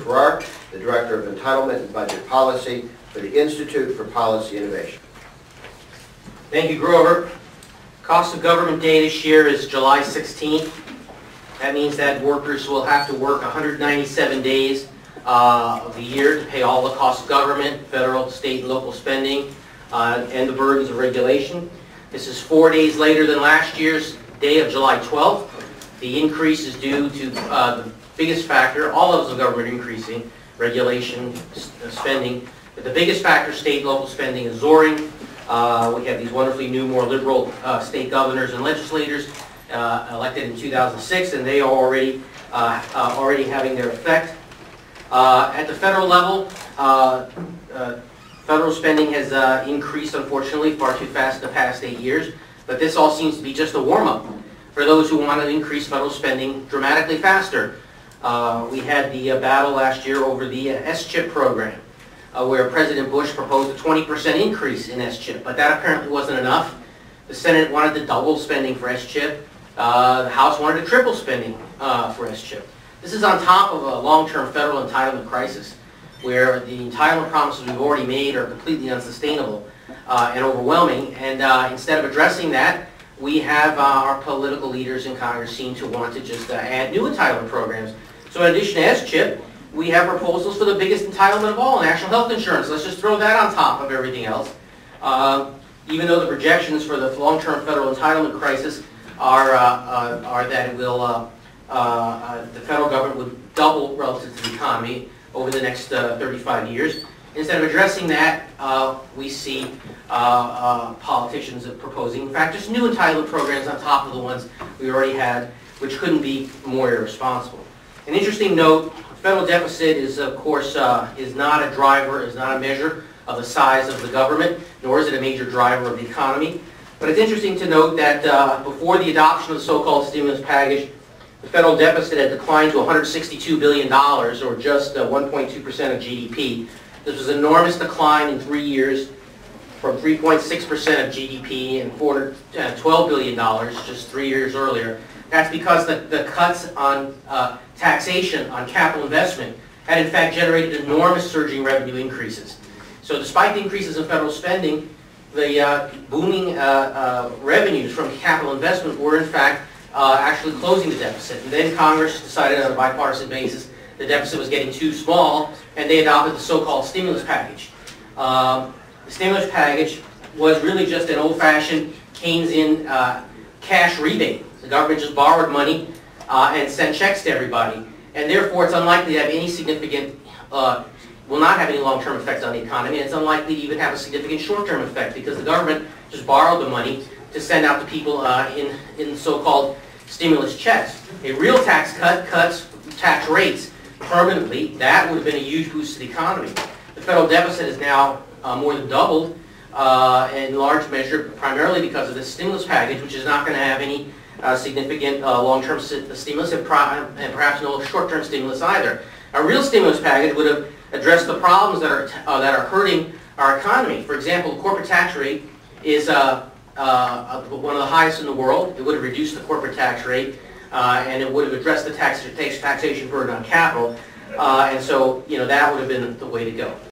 Farrar, the Director of Entitlement and Budget Policy for the Institute for Policy Innovation. Thank you, Grover. Cost of Government Day this year is July 16th. That means that workers will have to work 197 days of the year to pay all the costs of government, federal, state, and local spending, and the burdens of regulation. This is 4 days later than last year's day of July 12th. The increase is due to the biggest factor, all levels of government increasing, regulation, spending, but the biggest factor, state and local spending, is soaring. We have these wonderfully new, more liberal state governors and legislators elected in 2006, and they are already having their effect. At the federal level, federal spending has increased, unfortunately, far too fast in the past 8 years, but this all seems to be just a warm-up for those who want to increase federal spending dramatically faster. We had the battle last year over the S-CHIP program, where President Bush proposed a 20% increase in S-CHIP, but that apparently wasn't enough. The Senate wanted to double spending for S-CHIP. The House wanted to triple spending for S-CHIP. This is on top of a long-term federal entitlement crisis, where the entitlement promises we've already made are completely unsustainable and overwhelming. And instead of addressing that, we have our political leaders in Congress seem to want to just add new entitlement programs. So in addition to S-CHIP, we have proposals for the biggest entitlement of all, national health insurance. Let's just throw that on top of everything else. Even though the projections for the long-term federal entitlement crisis are that it will, the federal government would double relative to the economy over the next 35 years. Instead of addressing that, we see politicians proposing, in fact, just new entitlement programs on top of the ones we already had, which couldn't be more irresponsible. An interesting note, federal deficit is, of course, is not a driver, is not a measure of the size of the government, nor is it a major driver of the economy. But it's interesting to note that before the adoption of the so-called stimulus package, the federal deficit had declined to $162 billion, or just 1.2% of GDP. This was an enormous decline in 3 years, from 3.6% of GDP and $412 billion just 3 years earlier. That's because the cuts on taxation on capital investment had in fact generated enormous surging revenue increases. So despite the increases in federal spending, the booming revenues from capital investment were in fact actually closing the deficit. And then Congress decided on a bipartisan basis the deficit was getting too small, and they adopted the so-called stimulus package. The stimulus package was really just an old-fashioned Keynesian cash rebate. The government just borrowed money and sent checks to everybody, and therefore it's unlikely to have any significant, will not have any long-term effect on the economy, and it's unlikely to even have a significant short-term effect because the government just borrowed the money to send out to people in so-called stimulus checks. A real tax cut cuts tax rates permanently. That would have been a huge boost to the economy. The federal deficit is now more than doubled in large measure primarily because of this stimulus package, which is not going to have any significant long-term stimulus and perhaps no short-term stimulus either. A real stimulus package would have addressed the problems that are hurting our economy. For example, the corporate tax rate is one of the highest in the world. It would have reduced the corporate tax rate, and it would have addressed the taxation burden on capital, and so that would have been the way to go.